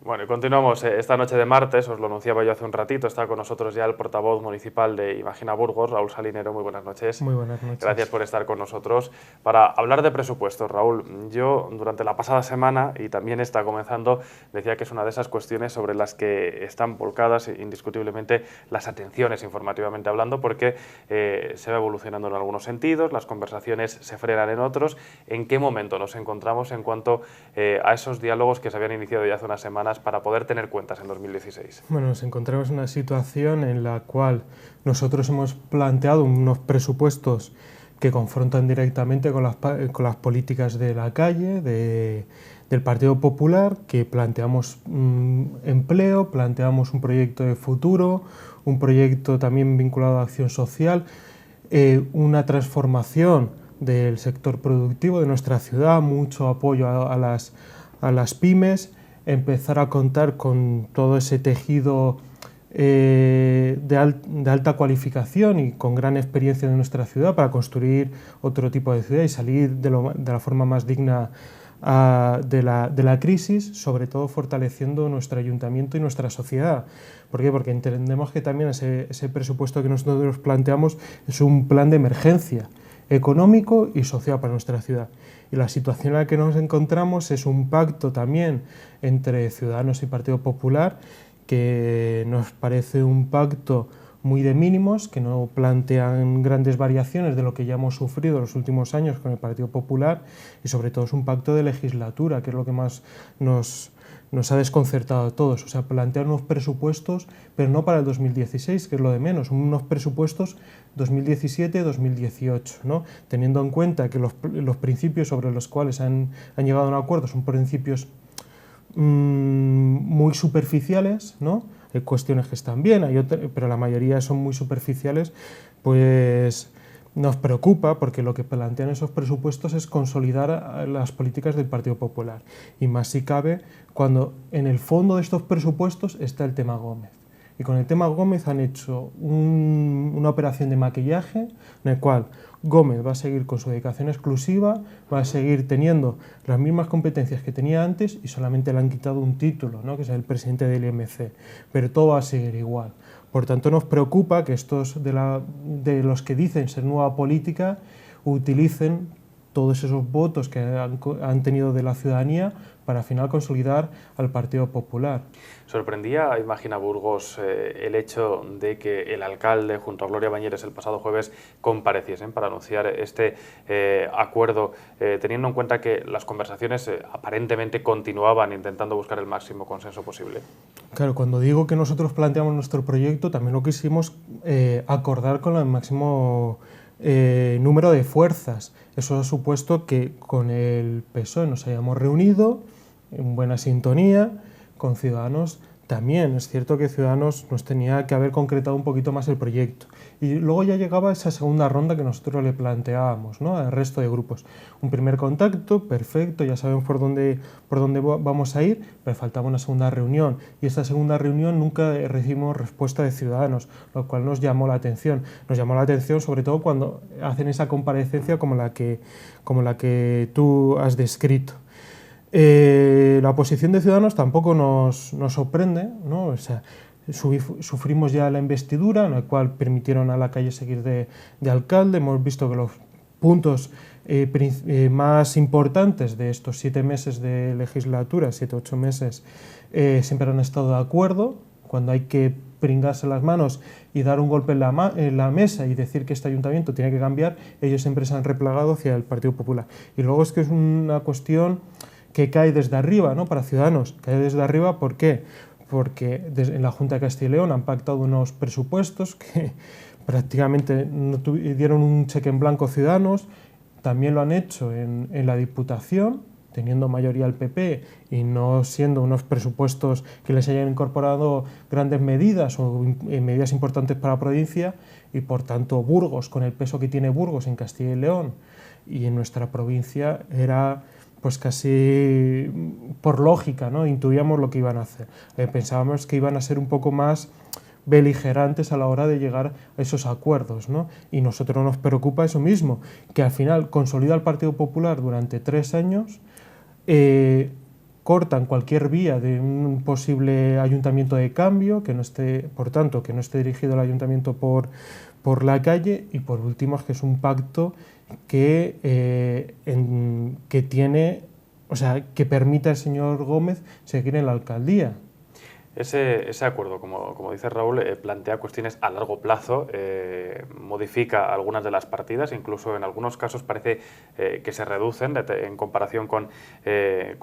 Bueno, y continuamos esta noche de martes, os lo anunciaba yo hace un ratito, está con nosotros ya el portavoz municipal de Imagina Burgos, Raúl Salinero. Muy buenas noches. Muy buenas noches. Gracias por estar con nosotros para hablar de presupuestos. Raúl, yo durante la pasada semana, y también está comenzando, decía que es una de esas cuestiones sobre las que están volcadas indiscutiblemente las atenciones informativamente hablando, porque se va evolucionando en algunos sentidos, las conversaciones se frenan en otros. ¿En qué momento nos encontramos en cuanto a esos diálogos que se habían iniciado ya hace unas semanas para poder tener cuentas en 2016? Bueno, nos encontramos en una situación en la cual nosotros hemos planteado unos presupuestos que confrontan directamente con las políticas de la calle, del Partido Popular, que planteamos empleo, planteamos un proyecto de futuro, un proyecto también vinculado a acción social, una transformación del sector productivo de nuestra ciudad, mucho apoyo a las pymes, empezar a contar con todo ese tejido de alta cualificación y con gran experiencia de nuestra ciudad para construir otro tipo de ciudad y salir de la forma más digna de la crisis, sobre todo fortaleciendo nuestro ayuntamiento y nuestra sociedad. ¿Por qué? Porque entendemos que también ese presupuesto que nosotros planteamos es un plan de emergencia económico y social para nuestra ciudad. Y la situación en la que nos encontramos es un pacto también entre Ciudadanos y Partido Popular, que nos parece un pacto muy de mínimos, que no plantean grandes variaciones de lo que ya hemos sufrido en los últimos años con el Partido Popular, y sobre todo es un pacto de legislatura, que es lo que más nos ha desconcertado a todos. O sea, plantear unos presupuestos, pero no para el 2016, que es lo de menos, unos presupuestos 2017-2018, ¿no? Teniendo en cuenta que los principios sobre los cuales han llegado a un acuerdo son principios muy superficiales, ¿no? Hay cuestiones que están bien, pero la mayoría son muy superficiales, pues nos preocupa porque lo que plantean esos presupuestos es consolidar las políticas del Partido Popular. Y más si cabe cuando en el fondo de estos presupuestos está el tema Gómez. Y con el tema Gómez han hecho una operación de maquillaje en el cual Gómez va a seguir con su dedicación exclusiva, va a seguir teniendo las mismas competencias que tenía antes y solamente le han quitado un título, ¿no? Que es el presidente del IMC, pero todo va a seguir igual. Por tanto, nos preocupa que estos de los que dicen ser nueva política utilicen todos esos votos que han tenido de la ciudadanía para al final consolidar al Partido Popular. ¿Sorprendía a Imagina Burgos el hecho de que el alcalde junto a Gloria Bañeres el pasado jueves compareciesen para anunciar este acuerdo, teniendo en cuenta que las conversaciones aparentemente continuaban intentando buscar el máximo consenso posible? Claro, cuando digo que nosotros planteamos nuestro proyecto, también lo quisimos acordar con el máximo número de fuerzas. Eso ha supuesto que con el PSOE nos hayamos reunido en buena sintonía, con Ciudadanos también. Es cierto que Ciudadanos nos tenía que haber concretado un poquito más el proyecto. Y luego ya llegaba esa segunda ronda que nosotros le planteábamos, ¿no?, al resto de grupos. Un primer contacto, perfecto, ya sabemos por dónde vamos a ir, pero faltaba una segunda reunión. Y esta segunda reunión nunca recibimos respuesta de Ciudadanos, lo cual nos llamó la atención. Nos llamó la atención sobre todo cuando hacen esa comparecencia como la que tú has descrito. La posición de Ciudadanos tampoco nos sorprende, ¿no? O sea, sufrimos ya la investidura, en la cual permitieron a la calle seguir de alcalde. Hemos visto que los puntos más importantes de estos 7 meses de legislatura, 7-8 meses, siempre han estado de acuerdo. Cuando hay que pringarse las manos y dar un golpe en la mesa y decir que este ayuntamiento tiene que cambiar, ellos siempre se han replegado hacia el Partido Popular. Y luego es que es una cuestión que cae desde arriba, ¿no?, para Ciudadanos. Cae desde arriba, ¿por qué? Porque en la Junta de Castilla y León han pactado unos presupuestos que prácticamente no dieron un cheque en blanco Ciudadanos. También lo han hecho en la Diputación, teniendo mayoría el PP y no siendo unos presupuestos que les hayan incorporado grandes medidas o medidas importantes para la provincia, y por tanto Burgos, con el peso que tiene Burgos en Castilla y León y en nuestra provincia, era pues casi por lógica, ¿no?, intuíamos lo que iban a hacer. Pensábamos que iban a ser un poco más beligerantes a la hora de llegar a esos acuerdos, ¿no? Y nosotros nos preocupa eso mismo, que al final consolida el Partido Popular durante 3 años, cortan cualquier vía de un posible ayuntamiento de cambio, que no esté, por tanto, que no esté dirigido el ayuntamiento por la calle, y por último es que es un pacto que tiene, o sea, que permite al señor Gómez seguir en la alcaldía. Ese acuerdo, como dice Raúl, plantea cuestiones a largo plazo, modifica algunas de las partidas, incluso en algunos casos parece que se reducen en comparación con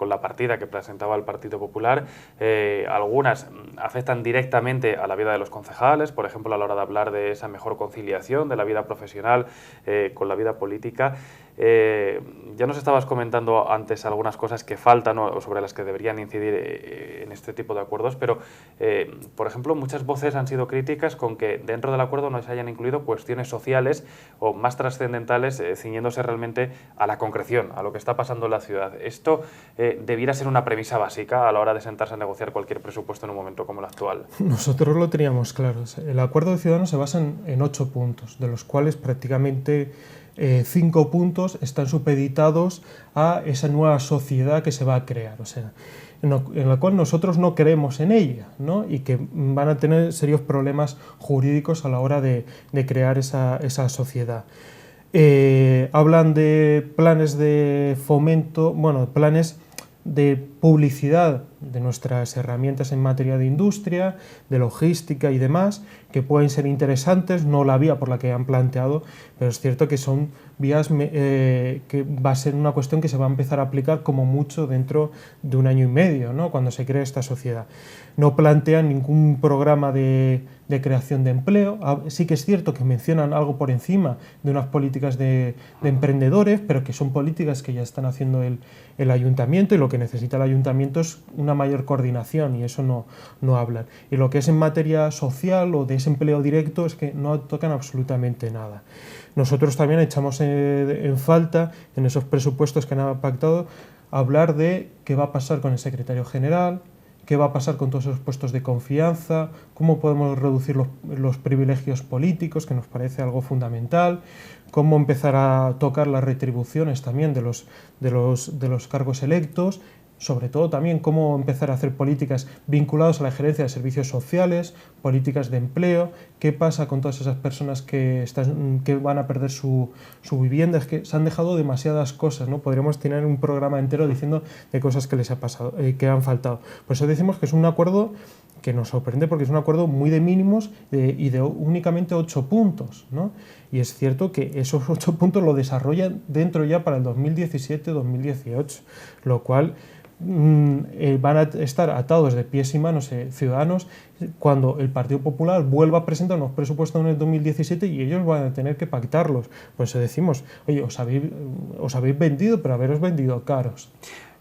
la partida que presentaba el Partido Popular. Algunas afectan directamente a la vida de los concejales, por ejemplo, a la hora de hablar de esa mejor conciliación de la vida profesional con la vida política. Ya nos estabas comentando antes algunas cosas que faltan o sobre las que deberían incidir en este tipo de acuerdos, pero por ejemplo, muchas voces han sido críticas con que dentro del acuerdo no se hayan incluido cuestiones sociales o más trascendentales, ciñéndose realmente a la concreción, a lo que está pasando en la ciudad. Esto debiera ser una premisa básica a la hora de sentarse a negociar cualquier presupuesto en un momento como el actual. Nosotros lo teníamos claro. El acuerdo de Ciudadanos se basa en 8 puntos, de los cuales prácticamente 5 puntos están supeditados a esa nueva sociedad que se va a crear, o sea, en la cual nosotros no creemos en ella, ¿no? Y que van a tener serios problemas jurídicos a la hora de crear esa sociedad. Hablan de planes de fomento, bueno, planes de publicidad de nuestras herramientas en materia de industria, de logística y demás, que pueden ser interesantes, no la vía por la que han planteado, pero es cierto que son vías que va a ser una cuestión que se va a empezar a aplicar como mucho dentro de 1 año y medio, ¿no? Cuando se cree esta sociedad. No plantean ningún programa de creación de empleo. Sí que es cierto que mencionan algo por encima de unas políticas de emprendedores, pero que son políticas que ya están haciendo el ayuntamiento, y lo que necesita el ayuntamiento es una mayor coordinación, y eso no hablan. Y lo que es en materia social o de ese empleo directo es que no tocan absolutamente nada. Nosotros también echamos en falta, en esos presupuestos que han pactado, hablar de qué va a pasar con el secretario general, qué va a pasar con todos esos puestos de confianza, cómo podemos reducir los privilegios políticos, que nos parece algo fundamental, cómo empezar a tocar las retribuciones también de los cargos electos, sobre todo también cómo empezar a hacer políticas vinculadas a la gerencia de servicios sociales, políticas de empleo, qué pasa con todas esas personas que van a perder su vivienda. Es que se han dejado demasiadas cosas, ¿no? Podríamos tener un programa entero diciendo de cosas que les ha pasado, que han faltado. Por eso decimos que es un acuerdo que nos sorprende, porque es un acuerdo muy de mínimos y de únicamente 8 puntos, ¿no? Y es cierto que esos 8 puntos lo desarrollan dentro ya para el 2017-2018, lo cual van a estar atados de pies y manos Ciudadanos cuando el Partido Popular vuelva a presentar unos presupuestos en el 2017 y ellos van a tener que pactarlos. Por eso decimos, oye, os habéis vendido, pero haberos vendido caros.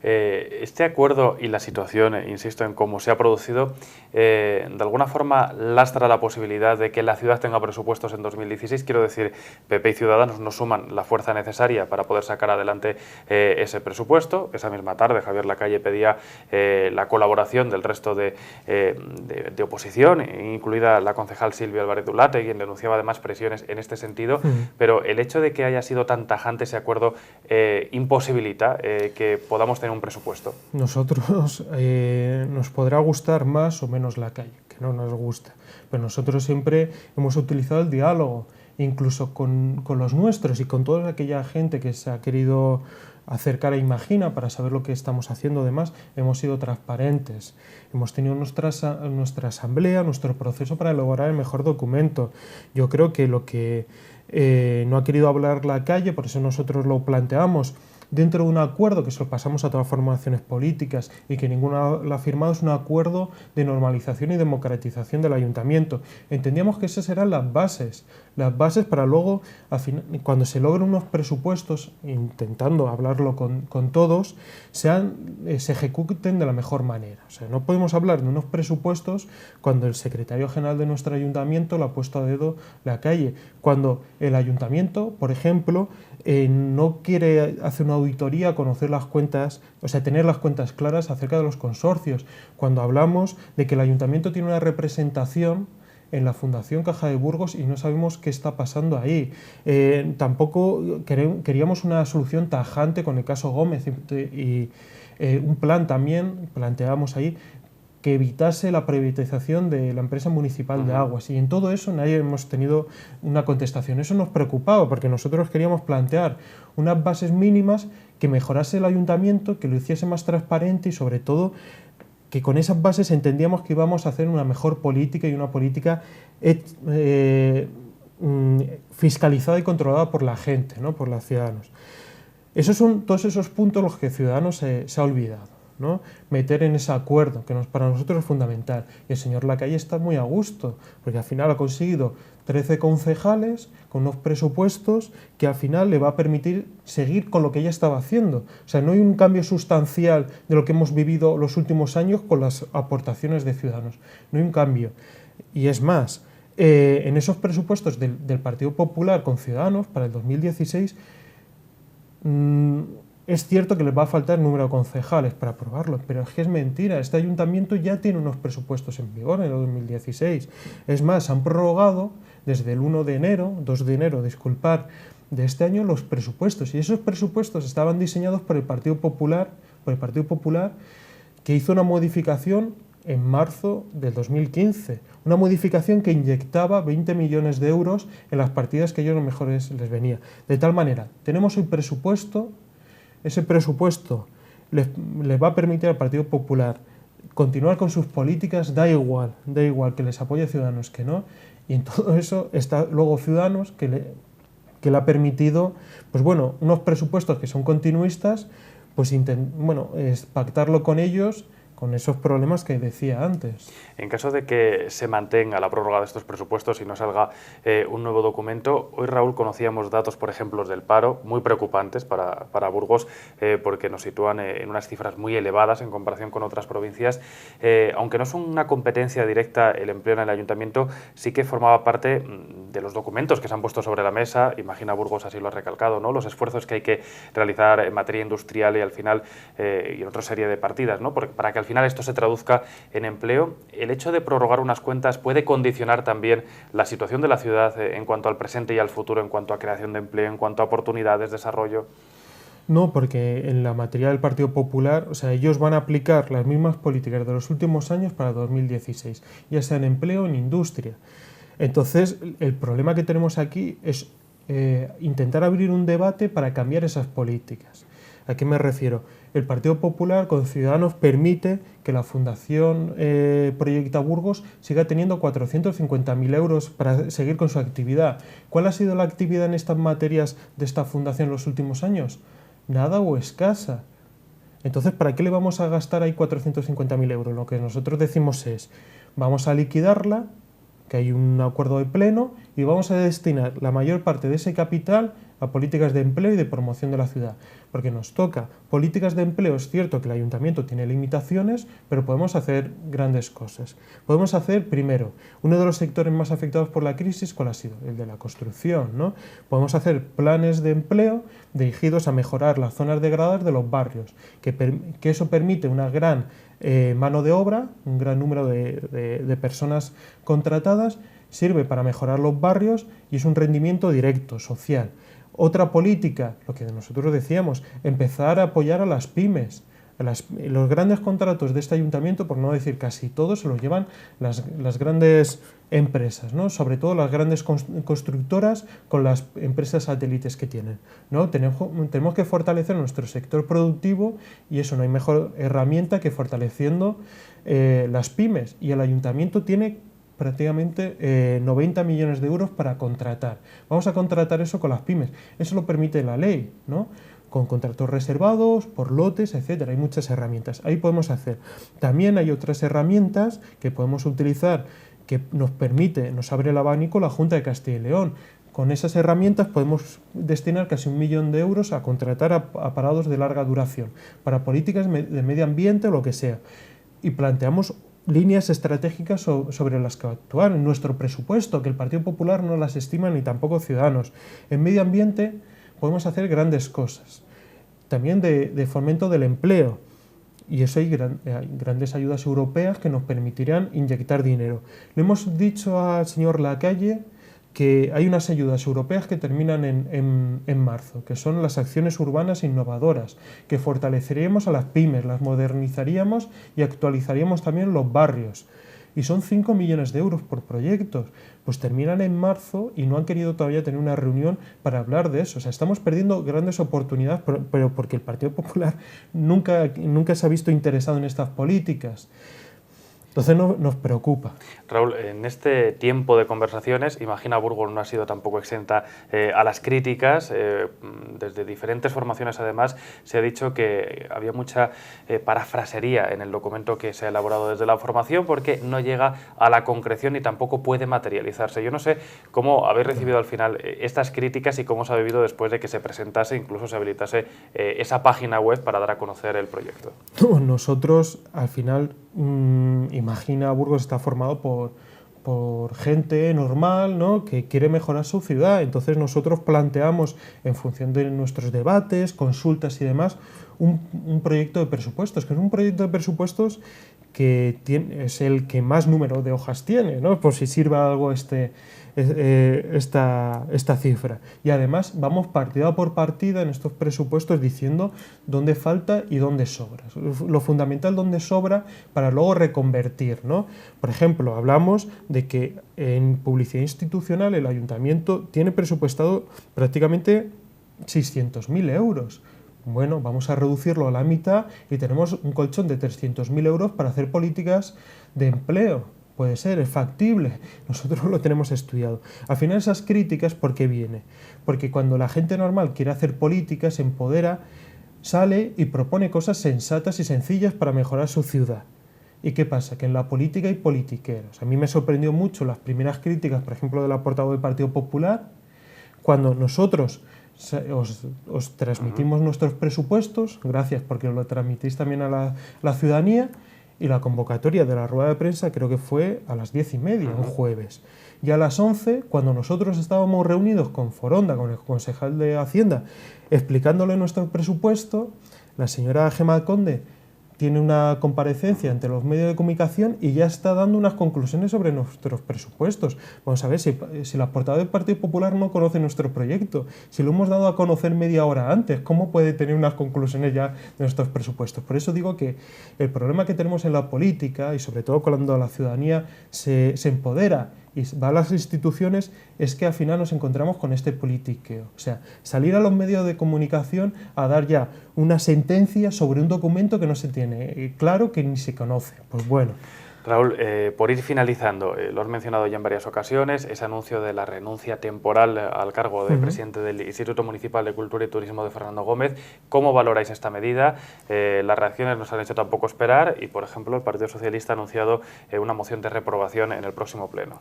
Este acuerdo y la situación, insisto, en cómo se ha producido, de alguna forma lastra la posibilidad de que la ciudad tenga presupuestos en 2016. Quiero decir, PP y Ciudadanos no suman la fuerza necesaria para poder sacar adelante ese presupuesto. Esa misma tarde Javier Lacalle pedía la colaboración del resto de oposición, incluida la concejal Silvia Álvarez Dulate, quien denunciaba además presiones en este sentido, pero el hecho de que haya sido tan tajante ese acuerdo imposibilita que podamos tener un presupuesto. Nosotros nos podrá gustar más o menos Lacalle, que no nos gusta, pero nosotros siempre hemos utilizado el diálogo, incluso con los nuestros y con toda aquella gente que se ha querido acercar a Imagina para saber lo que estamos haciendo. Además, hemos sido transparentes, hemos tenido nuestra asamblea, nuestro proceso para elaborar el mejor documento. Yo creo que lo que no ha querido hablar Lacalle, por eso nosotros lo planteamos, dentro de un acuerdo que se lo pasamos a todas las formaciones políticas y que ninguna lo ha firmado, es un acuerdo de normalización y democratización del ayuntamiento. Entendíamos que esas eran las bases para luego, cuando se logren unos presupuestos, intentando hablarlo con todos, se ejecuten de la mejor manera. O sea, no podemos hablar de unos presupuestos cuando el secretario general de nuestro ayuntamiento lo ha puesto a dedo Lacalle, cuando el ayuntamiento, por ejemplo, no quiere hacer una auditoría, conocer las cuentas, o sea, tener las cuentas claras acerca de los consorcios, cuando hablamos de que el ayuntamiento tiene una representación en la Fundación Caja de Burgos y no sabemos qué está pasando ahí. Tampoco queríamos una solución tajante con el caso Gómez y un plan también planteábamos ahí que evitase la privatización de la empresa municipal de aguas. Y en todo eso nadie hemos tenido una contestación. Eso nos preocupaba porque nosotros queríamos plantear unas bases mínimas que mejorase el ayuntamiento, que lo hiciese más transparente y sobre todo que con esas bases entendíamos que íbamos a hacer una mejor política y una política fiscalizada y controlada por la gente, ¿no? Por los ciudadanos. Esos son todos esos puntos los que Ciudadanos se ha olvidado, ¿no? Meter en ese acuerdo, que para nosotros es fundamental. Y el señor Lacalle está muy a gusto, porque al final ha conseguido 13 concejales con unos presupuestos que al final le va a permitir seguir con lo que ella estaba haciendo. O sea, no hay un cambio sustancial de lo que hemos vivido los últimos años con las aportaciones de Ciudadanos. No hay un cambio. Y es más, en esos presupuestos del Partido Popular con Ciudadanos para el 2016, es cierto que les va a faltar número de concejales para aprobarlo, pero es que es mentira. Este ayuntamiento ya tiene unos presupuestos en vigor en el 2016. Es más, se han prorrogado desde el 2 de enero, de este año los presupuestos. Y esos presupuestos estaban diseñados por el Partido Popular, que hizo una modificación en marzo del 2015. Una modificación que inyectaba 20 millones de euros en las partidas que a ellos mejor les venía. De tal manera, tenemos el presupuesto. Ese presupuesto les va a permitir al Partido Popular continuar con sus políticas, da igual que les apoye Ciudadanos que no, y en todo eso está luego Ciudadanos que le ha permitido, pues bueno, unos presupuestos que son continuistas, pues pactarlo con ellos, con esos problemas que decía antes. En caso de que se mantenga la prórroga de estos presupuestos y no salga un nuevo documento, hoy, Raúl, conocíamos datos, por ejemplo, del paro, muy preocupantes para Burgos, porque nos sitúan en unas cifras muy elevadas en comparación con otras provincias. Aunque no son una competencia directa el empleo en el ayuntamiento, sí que formaba parte de los documentos que se han puesto sobre la mesa. Imagina Burgos así lo ha recalcado, ¿no? Los esfuerzos que hay que realizar en materia industrial y al final y en otra serie de partidas, ¿no? Para que al final esto se traduzca en empleo. ¿El hecho de prorrogar unas cuentas puede condicionar también la situación de la ciudad en cuanto al presente y al futuro, en cuanto a creación de empleo, en cuanto a oportunidades, desarrollo? No, porque en la materia del Partido Popular, o sea, ellos van a aplicar las mismas políticas de los últimos años para 2016, ya sea en empleo o en industria. Entonces, el problema que tenemos aquí es intentar abrir un debate para cambiar esas políticas. ¿A qué me refiero? El Partido Popular con Ciudadanos permite que la Fundación Proyecta Burgos siga teniendo 450.000 euros para seguir con su actividad. ¿Cuál ha sido la actividad en estas materias de esta fundación en los últimos años? Nada o escasa. Entonces, ¿para qué le vamos a gastar ahí 450.000 euros? Lo que nosotros decimos es, vamos a liquidarla, que hay un acuerdo de pleno, y vamos a destinar la mayor parte de ese capital a políticas de empleo y de promoción de la ciudad. Porque nos toca políticas de empleo. Es cierto que el ayuntamiento tiene limitaciones, pero podemos hacer grandes cosas. Podemos hacer, primero, uno de los sectores más afectados por la crisis, ¿cuál ha sido? El de la construcción, ¿no? Podemos hacer planes de empleo dirigidos a mejorar las zonas degradadas de los barrios, que eso permite una gran mano de obra, un gran número de personas contratadas, sirve para mejorar los barrios y es un rendimiento directo, social. Otra política, lo que nosotros decíamos, empezar a apoyar a las pymes. Los grandes contratos de este ayuntamiento, por no decir casi todos, se los llevan las grandes empresas, ¿no? Sobre todo las grandes constructoras con las empresas satélites que tienen, ¿no? Tenemos que fortalecer nuestro sector productivo y eso no hay mejor herramienta que fortaleciendo las pymes. Y el ayuntamiento tiene prácticamente 90 millones de euros para contratar. Vamos a contratar eso con las pymes. Eso lo permite la ley, ¿no? Con contratos reservados, por lotes, etcétera. Hay muchas herramientas. Ahí podemos hacer. También hay otras herramientas que podemos utilizar que nos abre el abanico la Junta de Castilla y León. Con esas herramientas podemos destinar casi 1 millón de euros a contratar a parados de larga duración, para políticas de medio ambiente o lo que sea. Y planteamos líneas estratégicas sobre las que actuar en nuestro presupuesto, que el Partido Popular no las estima ni tampoco Ciudadanos. En medio ambiente podemos hacer grandes cosas. También de fomento del empleo. y eso hay grandes ayudas europeas que nos permitirían inyectar dinero. Le hemos dicho al señor Lacalle que hay unas ayudas europeas que terminan en marzo, que son las acciones urbanas innovadoras, que fortaleceríamos a las pymes, las modernizaríamos y actualizaríamos también los barrios. Y son 5 millones de euros por proyectos. Pues terminan en marzo y no han querido todavía tener una reunión para hablar de eso. O sea, estamos perdiendo grandes oportunidades, pero porque el Partido Popular nunca se ha visto interesado en estas políticas. Entonces nos preocupa. Raúl, en este tiempo de conversaciones, Imagina Burgos no ha sido tampoco exenta a las críticas. Desde diferentes formaciones, además, se ha dicho que había mucha parafrasería en el documento que se ha elaborado desde la formación porque no llega a la concreción y tampoco puede materializarse. Yo no sé cómo habéis recibido al final estas críticas y cómo se ha vivido después de que se presentase, incluso se habilitase esa página web para dar a conocer el proyecto. Nosotros, al final, Imagina Burgos está formado por gente normal, ¿no?, que quiere mejorar su ciudad. Entonces nosotros planteamos, en función de nuestros debates, consultas y demás, un proyecto de presupuestos, que es un proyecto de presupuestos que es el que más número de hojas tiene, ¿no?, por si sirva algo esta cifra. Y además vamos partida por partida en estos presupuestos diciendo dónde falta y dónde sobra. Lo fundamental dónde sobra para luego reconvertir, ¿no? Por ejemplo, hablamos de que en publicidad institucional el ayuntamiento tiene presupuestado prácticamente 600.000 euros. Bueno, vamos a reducirlo a la mitad y tenemos un colchón de 300.000 euros para hacer políticas de empleo. Puede ser, es factible, nosotros lo tenemos estudiado. Al final esas críticas, ¿por qué viene? Porque cuando la gente normal quiere hacer políticas, se empodera, sale y propone cosas sensatas y sencillas para mejorar su ciudad. ¿Y qué pasa? Que en la política hay politiqueros. A mí me sorprendió mucho las primeras críticas, por ejemplo, de la portavoz del Partido Popular, cuando nosotros os transmitimos nuestros presupuestos, gracias porque lo transmitís también a la ciudadanía, y la convocatoria de la rueda de prensa creo que fue a las 10:30, un jueves. Y a las 11, cuando nosotros estábamos reunidos con Foronda, con el concejal de Hacienda, explicándole nuestro presupuesto, la señora Gemma Conde tiene una comparecencia ante los medios de comunicación y ya está dando unas conclusiones sobre nuestros presupuestos. Vamos a ver, si la portavoz del Partido Popular no conoce nuestro proyecto, si lo hemos dado a conocer media hora antes, ¿cómo puede tener unas conclusiones ya de nuestros presupuestos? Por eso digo que el problema que tenemos en la política, y sobre todo cuando la ciudadanía se empodera y va a las instituciones, es que al final nos encontramos con este politiqueo. O sea, salir a los medios de comunicación a dar ya una sentencia sobre un documento que no se tiene claro, que ni se conoce. Pues bueno. Raúl, por ir finalizando, lo has mencionado ya en varias ocasiones, ese anuncio de la renuncia temporal al cargo de presidente del Instituto Municipal de Cultura y Turismo de Fernando Gómez. ¿Cómo valoráis esta medida? Las reacciones nos han hecho tampoco esperar y, por ejemplo, el Partido Socialista ha anunciado una moción de reprobación en el próximo pleno.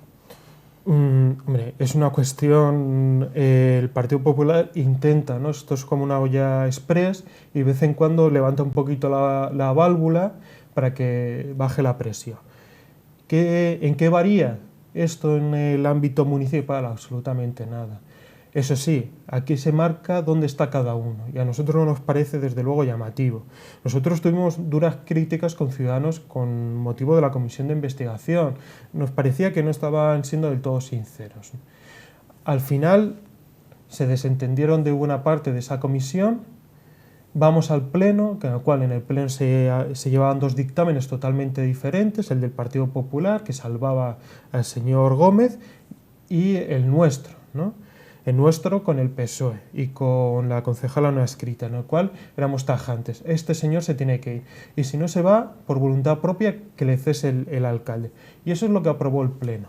Hombre, es una cuestión, el Partido Popular intenta, ¿no? Esto es como una olla express y de vez en cuando levanta un poquito la válvula para que baje la presión. ¿En qué varía esto en el ámbito municipal? Absolutamente nada. Eso sí, aquí se marca dónde está cada uno y a nosotros no nos parece desde luego llamativo. Nosotros tuvimos duras críticas con Ciudadanos con motivo de la comisión de investigación. Nos parecía que no estaban siendo del todo sinceros. Al final se desentendieron de buena parte de esa comisión. Vamos al pleno, en el cual en el pleno se llevaban dos dictámenes totalmente diferentes, el del Partido Popular, que salvaba al señor Gómez, y el nuestro, ¿no? El nuestro con el PSOE y con la concejala no escrita, en el cual éramos tajantes. Este señor se tiene que ir. Y si no se va, por voluntad propia, que le cese el alcalde. Y eso es lo que aprobó el pleno.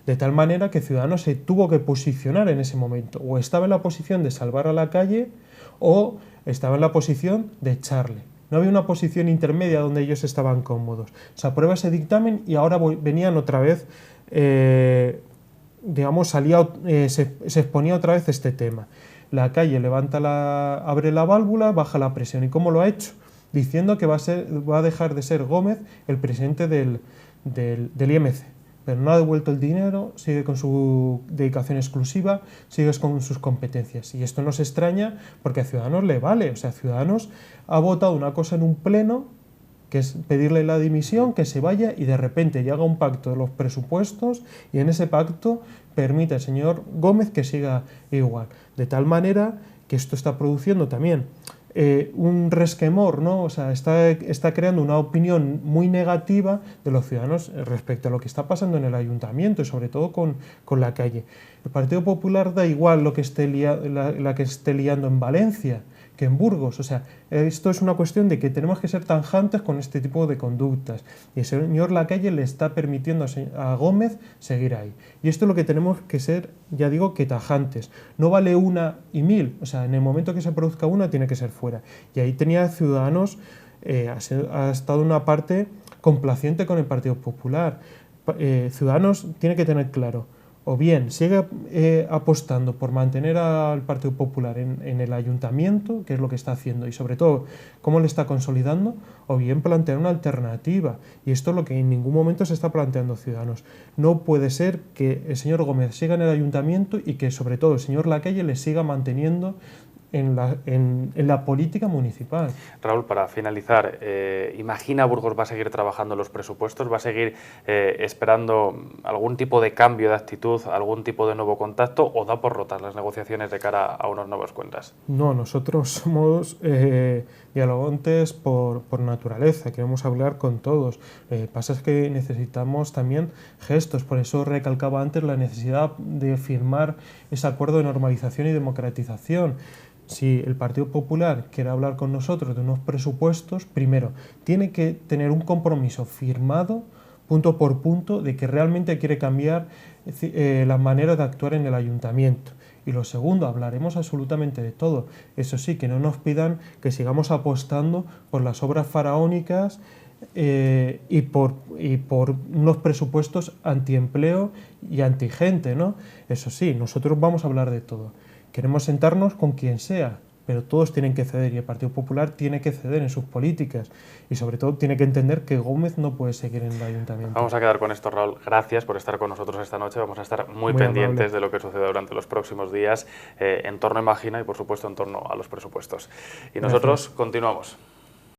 De tal manera que Ciudadanos se tuvo que posicionar en ese momento. O estaba en la posición de salvar a Lacalle o estaba en la posición de echarle. No había una posición intermedia donde ellos estaban cómodos. Se aprueba ese dictamen y ahora venían otra vez, se exponía otra vez este tema. Lacalle abre la válvula, baja la presión. ¿Y cómo lo ha hecho? Diciendo que va a dejar de ser Gómez el presidente del IMC. Pero no ha devuelto el dinero, sigue con su dedicación exclusiva, sigue con sus competencias. Y esto no se extraña porque a Ciudadanos le vale. O sea, Ciudadanos ha votado una cosa en un pleno que es pedirle la dimisión, que se vaya y de repente llega un pacto de los presupuestos y en ese pacto permite al señor Gómez que siga igual. De tal manera que esto está produciendo también un resquemor, ¿no? O sea, está creando una opinión muy negativa de los ciudadanos respecto a lo que está pasando en el ayuntamiento y sobre todo con la calle. El Partido Popular da igual lo que esté la que esté liando en Valencia que en Burgos. O sea, esto es una cuestión de que tenemos que ser tajantes con este tipo de conductas. Y el señor Lacalle le está permitiendo a Gómez seguir ahí. Y esto es lo que tenemos que ser, ya digo, que tajantes. No vale una y mil. O sea, en el momento que se produzca una, tiene que ser fuera. Y ahí tenía Ciudadanos, ha estado una parte complaciente con el Partido Popular. Ciudadanos tiene que tener claro, o bien sigue apostando por mantener al Partido Popular en el ayuntamiento, que es lo que está haciendo, y sobre todo cómo le está consolidando, o bien plantear una alternativa. Y esto es lo que en ningún momento se está planteando Ciudadanos. No puede ser que el señor Gómez siga en el ayuntamiento y que sobre todo el señor Lacalle le siga manteniendo en la política municipal. Raúl, para finalizar, ¿imagina Burgos va a seguir trabajando los presupuestos? ¿Va a seguir esperando algún tipo de cambio de actitud, algún tipo de nuevo contacto o da por rotas las negociaciones de cara a unas nuevas cuentas? No, nosotros somos dialogantes por naturaleza, queremos hablar con todos. Pasa es que necesitamos también gestos, por eso recalcaba antes la necesidad de firmar ese acuerdo de normalización y democratización. Si el Partido Popular quiere hablar con nosotros de unos presupuestos, primero, tiene que tener un compromiso firmado, punto por punto, de que realmente quiere cambiar la manera de actuar en el ayuntamiento. Y lo segundo, hablaremos absolutamente de todo. Eso sí, que no nos pidan que sigamos apostando por las obras faraónicas y por unos presupuestos antiempleo y antigente, ¿no? Eso sí, nosotros vamos a hablar de todo. Queremos sentarnos con quien sea, pero todos tienen que ceder y el Partido Popular tiene que ceder en sus políticas y sobre todo tiene que entender que Gómez no puede seguir en el ayuntamiento. Vamos a quedar con esto, Raúl. Gracias por estar con nosotros esta noche. Vamos a estar muy pendientes amable de lo que suceda durante los próximos días en torno a Imagina y por supuesto en torno a los presupuestos. Y nosotros continuamos.